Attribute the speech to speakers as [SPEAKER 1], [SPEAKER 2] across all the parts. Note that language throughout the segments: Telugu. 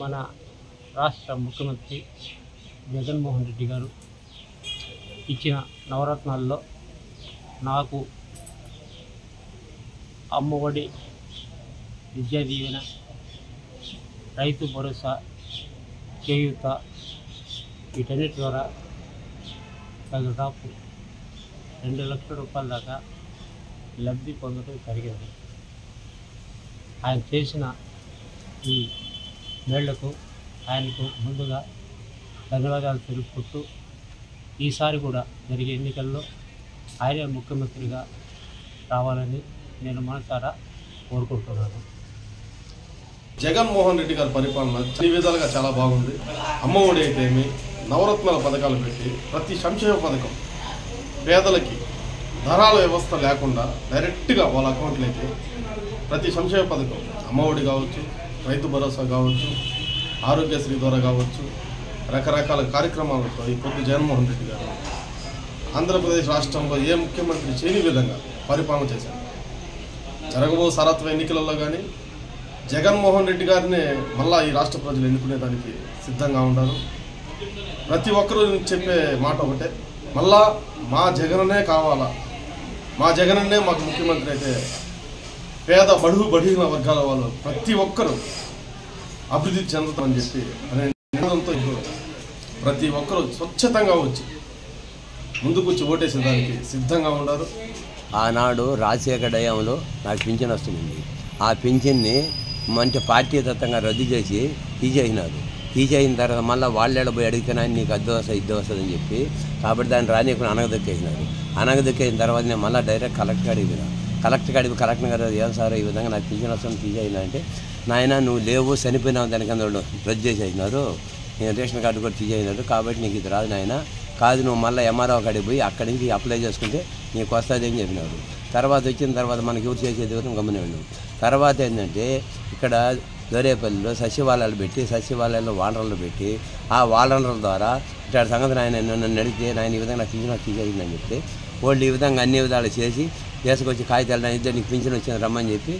[SPEAKER 1] మన రాష్ట్ర ముఖ్యమంత్రి జగన్మోహన్ రెడ్డి గారు ఇచ్చిన నవరత్నాల్లో నాకు అమ్మఒడి, విద్యా దీవెన, రైతు భరోసా, చేయూత వీటన్నిటి ద్వారా దాదాపు 2 లక్షల రూపాయల దాకా లబ్ధి పొందడం జరిగింది. ఆయన చేసిన ఈ మేళ్లకు ఆయనకు ముందుగా ధన్యవాదాలు తెలుపుకుంటూ ఈసారి కూడా జరిగే ఎన్నికల్లో ఆయనే ముఖ్యమంత్రిగా రావాలని నేను మనసారా కోరుకుంటున్నాను.
[SPEAKER 2] జగన్మోహన్ రెడ్డి గారి పరిపాలన అన్ని విధాలుగా చాలా బాగుంది. అమ్మఒడి అయితేమి, నవరత్నాల పథకాలు పెట్టి ప్రతి సంక్షేమ పథకం పేదలకి ధరాల వ్యవస్థ లేకుండా డైరెక్ట్గా వాళ్ళ అకౌంట్లోకి ప్రతి సంక్షేమ పథకం, అమ్మఒడి కావచ్చు, రైతు భరోసా కావచ్చు, ఆరోగ్యశ్రీ ద్వారా కావచ్చు, రకరకాల కార్యక్రమాలతో ఈ పొద్దు జగన్మోహన్ రెడ్డి గారు ఆంధ్రప్రదేశ్ రాష్ట్రంలో ఏ ముఖ్యమంత్రి చేయని విధంగా పరిపాలన చేశారు. జరగబో సారత్వ ఎన్నికలలో కానీ జగన్మోహన్ రెడ్డి గారినే మళ్ళా ఈ రాష్ట్ర ప్రజలు ఎన్నుకునేదానికి సిద్ధంగా ఉన్నారు. ప్రతి ఒక్కరూ చెప్పే మాట ఒకటే, మళ్ళా మా జగననే కావాలా, మా జగనన్నే మాకు ముఖ్యమంత్రి అయితే పేద బడుగిన వర్గాల వాళ్ళు ప్రతి ఒక్కరూ అభివృద్ధి చెందుతామని చెప్పి అనే నినాదంతో ప్రతి ఒక్కరూ స్వచ్ఛతంగా వచ్చి ముందుకు వచ్చి ఓటేసేదానికి సిద్ధంగా ఉన్నారు.
[SPEAKER 3] ఆనాడు రాజశేఖర హయాంలో నాకు పింఛన్ వస్తుంది. ఆ పింఛన్ని మంచి పార్టీతత్వంగా రద్దు చేసి తీసేసిన తర్వాత మళ్ళీ వాళ్ళేళ్ళ పోయి అడిగితేనా నీకు అద్దె వస్తుంది అని చెప్పి, కాబట్టి దాన్ని రానియకుండా అనగదొక్కేసినారు. అనగదొక్కేసిన తర్వాత నేను మళ్ళీ డైరెక్ట్ కలెక్టర్ అడిగి కలెక్టర్ గారు ఏం సార్ ఈ విధంగా నాకు పింఛన్ వస్తుంది తీసేయినా అంటే, నాయన నువ్వు లేవు చనిపోయినావు దానికి అందరూ రద్దు చేసేసినారు, నేను రేషన్ కార్డు కూడా తీసేసినారు, కాబట్టి నీకు ఇది రాదు నాయన, కాదు నువ్వు మళ్ళీ ఎంఆర్ఓ కాడికి పోయి అక్కడి నుంచి అప్లై చేసుకుంటే నీకు వస్తుంది అని చెప్పినారు. తర్వాత వచ్చిన తర్వాత మనకి ఎవరు చేసేది ఎవరు గమనించాడు. తర్వాత ఏంటంటే ఇక్కడ దొరేపల్లిలో సచివాలయాలు పెట్టి సచివాలయాల్లో వానరులు పెట్టి ఆ వానరుల ద్వారా ఇక్కడ సంగతి నన్ను అడిగితే నాయన ఈ విధంగా నాకు పింఛన్ తీసేసిందని చెప్తే వాళ్ళు ఈ విధంగా అన్ని విధాలు చేసి తీసుకొచ్చి కాగితాలు ఇద్దరు నీకు పింఛన్ వచ్చింది రమ్మని చెప్పి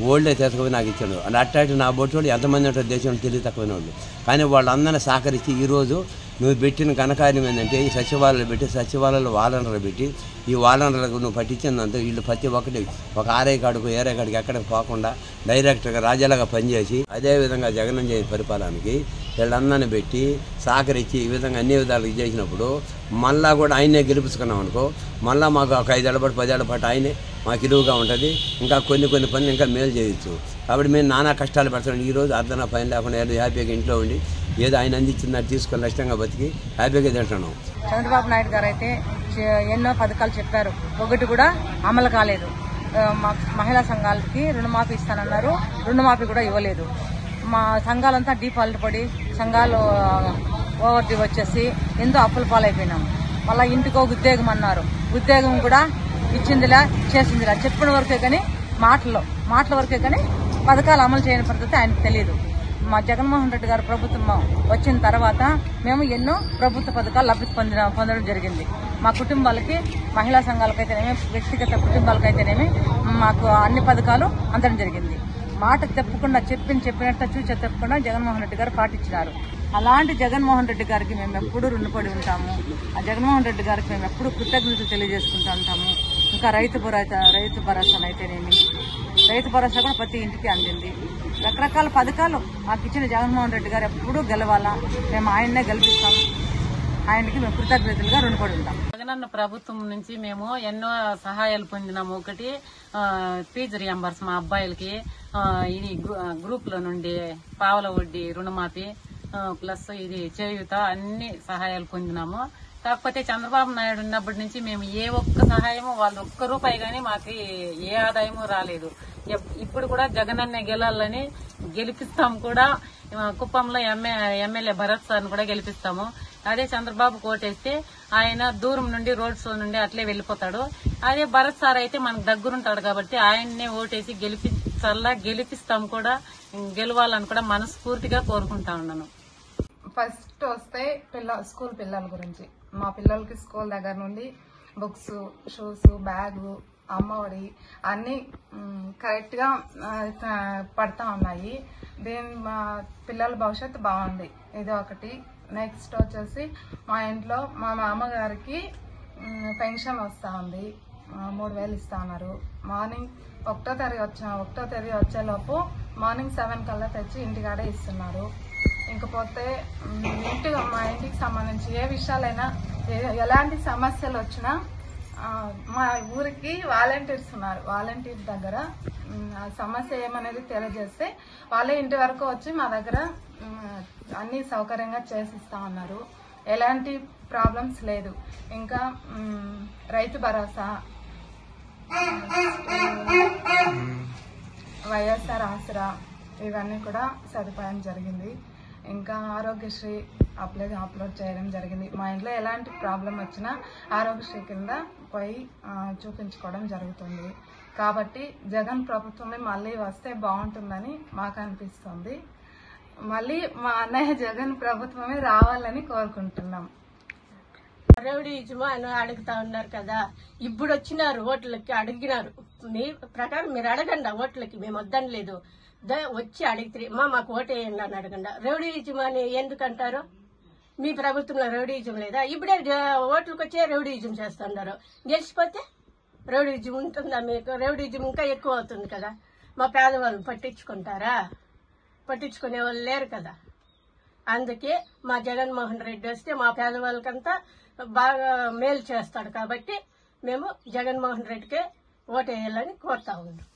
[SPEAKER 3] ఓల్డే తీసుకుపోయి నాకు ఇచ్చాడు. అంటే అట్టాటి నా బొట్టు వాళ్ళు ఎంతమంది ఉంటారు దేశంలో తెలివి తక్కువైన వాళ్ళు, కానీ వాళ్ళందరినీ సహకరించి ఈరోజు నువ్వు పెట్టిన ఘనకార్యం ఏంటంటే ఈ సచివాలయాలు పెట్టి సచివాలయాలు వాలంటీర్లు పెట్టి ఈ వాలంటీర్లకు నువ్వు పట్టించిందంతా వీళ్ళు ప్రతి ఒక్కటి ఒక ఆర్ఐ కార్డుకు ఏరై కార్డుకి ఎక్కడికి పోకుండా డైరెక్ట్గా రాజ్యాలుగా పనిచేసి అదేవిధంగా జగన్ చేసే పరిపాలనకి వీళ్ళందరినీ పెట్టి సహకరించి ఈ విధంగా అన్ని విధాలు చేసినప్పుడు మళ్ళా కూడా ఆయనే గెలిపించుకున్నాం అనుకో, మళ్ళీ మాకు ఒక 5 ఏళ్ల పాటు 10 ఏళ్ల పాటు ఆయనే మాకు ఇరువుగా ఉంటుంది, ఇంకా కొన్ని పనులు ఇంకా మేలు చేయొచ్చు. కాబట్టి మేము నానా కష్టాలు పెడతాం. ఈరోజు అర్ధన పని లేకుండా హ్యాపీగా ఇంట్లో ఉండి ఏదో ఆయన అందించిందని తీసుకొని నష్టంగా బతికి హ్యాపీగా తింటున్నాం.
[SPEAKER 4] చంద్రబాబు నాయుడు గారు అయితే ఎన్నో పథకాలు చెప్పారు, ఒకటి కూడా అమలు కాలేదు. మహిళా సంఘాలకి రుణమాఫీ ఇస్తానన్నారు, రుణమాఫీ కూడా ఇవ్వలేదు. మా సంఘాలంతా డీఫాల్ట్ పడి సంఘాలు ఓవర్ డ్యూ వచ్చేసి ఎంతో అప్పుల పాలైపోయినాము. మళ్ళీ ఇంటికో ఉద్యోగం అన్నారు, ఉద్యోగం కూడా ఇచ్చిందిలా చేసిందిలా చెప్పిన వరకే కానీ మాటల వరకే కానీ పథకాలు అమలు చేయని పద్ధతి ఆయనకు తెలియదు. మా జగన్మోహన్ రెడ్డి గారు ప్రభుత్వం వచ్చిన తర్వాత మేము ఎన్నో ప్రభుత్వ పథకాలు లబ్ధి పొందడం జరిగింది. మా కుటుంబాలకి, మహిళా సంఘాలకైతేనేమి, వ్యక్తిగత కుటుంబాలకైతేనేమి మాకు అన్ని పథకాలు అందడం జరిగింది. మాట తప్పకుండా చెప్పినట్టు చూసి తప్పకుండా జగన్మోహన్ రెడ్డి గారు పాటించినారు. అలాంటి జగన్మోహన్ రెడ్డి గారికి మేము ఎప్పుడూ రుణపడి ఉంటాము. ఆ జగన్మోహన్ రెడ్డి గారికి మేము ఎప్పుడూ కృతజ్ఞతలు తెలియజేసుకుంటూ ఉంటాము. ఇంకా రైతు భరోసానైతేనేమి, రైతు భరోసా కూడా ప్రతి ఇంటికి అందింది. రకరకాల పథకాలు మాకు ఇచ్చిన జగన్మోహన్ రెడ్డి గారు ఎప్పుడూ గెలవాలా, మేము ఆయన్నే గెలిపిస్తాం, ఆయనకి మేము కృతజ్ఞతలుగా రుణపడి ఉంటాం.
[SPEAKER 5] జగనన్న ప్రభుత్వం నుంచి మేము ఎన్నో సహాయాలు పొందినాము. ఒకటి ఫీజు రియంబర్స్ మా అబ్బాయిలకి, ఇది గ్రూప్ల నుండి పావల వడ్డీ రుణమాఫీ, ప్లస్ ఇది చేయూత, అన్ని సహాయాలు పొందినాము. కాకపోతే చంద్రబాబు నాయుడు ఉన్నప్పటి నుంచి మేము ఏ ఒక్క సహాయము, వాళ్ళు ఒక్క రూపాయి కానీ మాకు ఏ ఆదాయము రాలేదు. ఇప్పుడు కూడా జగనన్నే గెలాలని గెలిపిస్తాం కూడా. కుప్పంలో ఎమ్మెల్యే భరత్ సార్ని కూడా గెలిపిస్తాము. అదే చంద్రబాబు కోటేస్తే ఆయన దూరం నుండి రోడ్ షో నుండి అట్లే వెళ్లిపోతాడు. అదే భరత్ సార్ అయితే మనకు దగ్గరుంటాడు కాబట్టి ఆయన్నే ఓటేసి గెలిపిస్తాం కూడా, గెలవాలని కూడా మనస్ఫూర్తిగా కోరుకుంటా ఉన్నాను.
[SPEAKER 6] ఫస్ట్ వస్తే స్కూల్ పిల్లల గురించి, మా పిల్లలకి స్కూల్ దగ్గర నుండి బుక్స్, షూస్, బ్యాగు, అమ్మఒడి అన్నీ కరెక్ట్గా పడతా ఉన్నాయి. మా పిల్లల భవిష్యత్తు బాగుంది. ఇది ఒకటి. నెక్స్ట్ వచ్చేసి మా ఇంట్లో మా మామగారికి పెన్షన్ వస్తూ ఉంది. 3,000 ఇస్తా ఉన్నారు. మార్నింగ్ 1వ తేదీ వచ్చేలోపు మార్నింగ్ 7 కల్లా తెచ్చి ఇంటికాడే ఇస్తున్నారు. ఇంకపోతే మా ఇంటికి సంబంధించి ఏ విషయాలైనా ఎలాంటి సమస్యలు వచ్చినా మా ఊరికి వాలంటీర్స్ ఉన్నారు. వాలంటీర్ దగ్గర సమస్య ఏమనేది తెలియజేస్తే వాళ్ళే ఇంటి వరకు వచ్చి మా దగ్గర అన్ని సౌకర్యంగా చేసిస్తా ఉన్నారు. ఎలాంటి ప్రాబ్లమ్స్ లేదు. ఇంకా రైతు భరోసా, వైఎస్ఆర్ ఆసరా ఇవన్నీ కూడా సదుపాయం జరిగింది. ఇంకా ఆరోగ్యశ్రీ అప్లోడ్ చేయడం జరిగింది. మా ఇంట్లో ఎలాంటి ప్రాబ్లం వచ్చినా ఆరోగ్యశ్రీ కింద పోయి చూపించుకోవడం జరుగుతుంది. కాబట్టి జగన్ ప్రభుత్వమే మళ్ళీ వస్తే బాగుంటుందని మాకు అనిపిస్తుంది. మళ్ళీ మా అన్నయ్య జగన్ ప్రభుత్వమే రావాలని కోరుకుంటున్నాం.
[SPEAKER 7] రౌడీజం అని అడుగుతా ఉన్నారు కదా, ఇప్పుడు వచ్చినారు ఓట్లకి అడిగినారు. మీ ప్రకారం మీరు అడగండి, ఓట్లకి మేము వద్దని లేదు. వచ్చి అడిగితే మాకు ఓటేయండి అని అడగండి. రౌడీజం అని ఎందుకంటారు? మీ ప్రభుత్వంలో రౌడీజం లేదా? ఇప్పుడే ఓట్లకు వచ్చే రౌడీజం చేస్తున్నారు. గెలిచిపోతే రౌడీజం ఉంటుందా? మీకు రౌడీజం ఇంకా ఎక్కువ అవుతుంది కదా. మా పేదవాళ్ళు పట్టించుకుంటారా? పట్టించుకునే వాళ్ళు లేరు కదా. అందుకే మా జగన్మోహన్ రెడ్డి వస్తే మా పేదవాళ్ళకంతా బాగా మేలు చేస్తాడు. కాబట్టి మేము జగన్మోహన్ రెడ్డికే ఓటేయాలని కోరుతా ఉన్నాం.